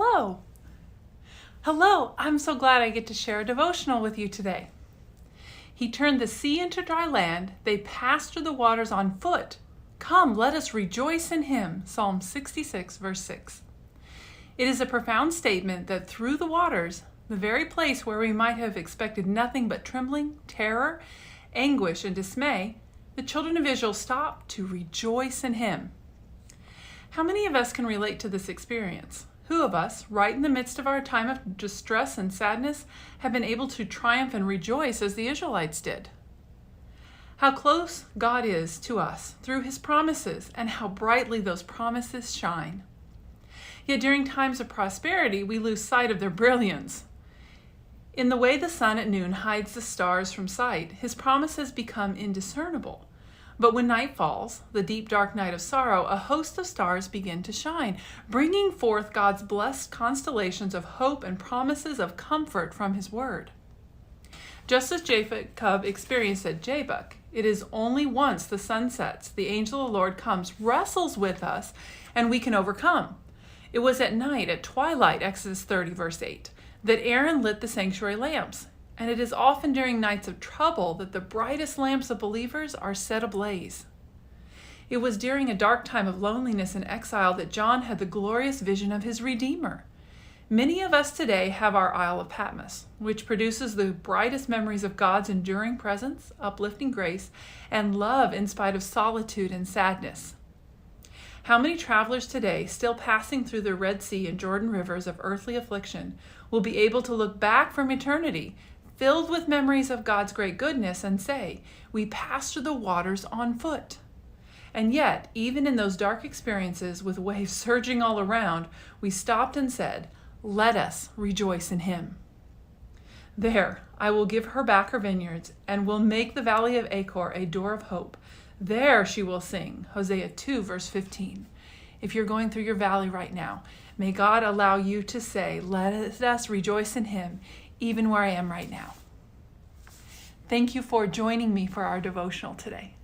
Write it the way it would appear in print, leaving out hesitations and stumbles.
Hello. Hello, I'm so glad I get to share a devotional with you today. He turned the sea into dry land. They passed through the waters on foot. Come, let us rejoice in him. Psalm 66, verse 6. It is a profound statement that through the waters, the very place where we might have expected nothing but trembling, terror, anguish, and dismay, the children of Israel stopped to rejoice in him. How many of us can relate to this experience? Who of us, right in the midst of our time of distress and sadness, have been able to triumph and rejoice as the Israelites did? How close God is to us through his promises, and how brightly those promises shine. Yet during times of prosperity, we lose sight of their brilliance. In the way the sun at noon hides the stars from sight, his promises become indiscernible. But when night falls, the deep dark night of sorrow, a host of stars begin to shine, bringing forth God's blessed constellations of hope and promises of comfort from his word. Just as Jacob experienced at Jabbok, it is only once the sun sets, the angel of the Lord comes, wrestles with us, and we can overcome. It was at night, at twilight, Exodus 30, verse 8, that Aaron lit the sanctuary lamps. And it is often during nights of trouble that the brightest lamps of believers are set ablaze. It was during a dark time of loneliness and exile that John had the glorious vision of his Redeemer. Many of us today have our Isle of Patmos, which produces the brightest memories of God's enduring presence, uplifting grace, and love in spite of solitude and sadness. How many travelers today, still passing through the Red Sea and Jordan rivers of earthly affliction, will be able to look back from eternity, filled with memories of God's great goodness, and say, we passed through the waters on foot. And yet, even in those dark experiences with waves surging all around, we stopped and said, let us rejoice in him. There, I will give her back her vineyards, and will make the valley of Achor a door of hope. There she will sing, Hosea 2, verse 15. If you're going through your valley right now, may God allow you to say, let us rejoice in him, even where I am right now. Thank you for joining me for our devotional today.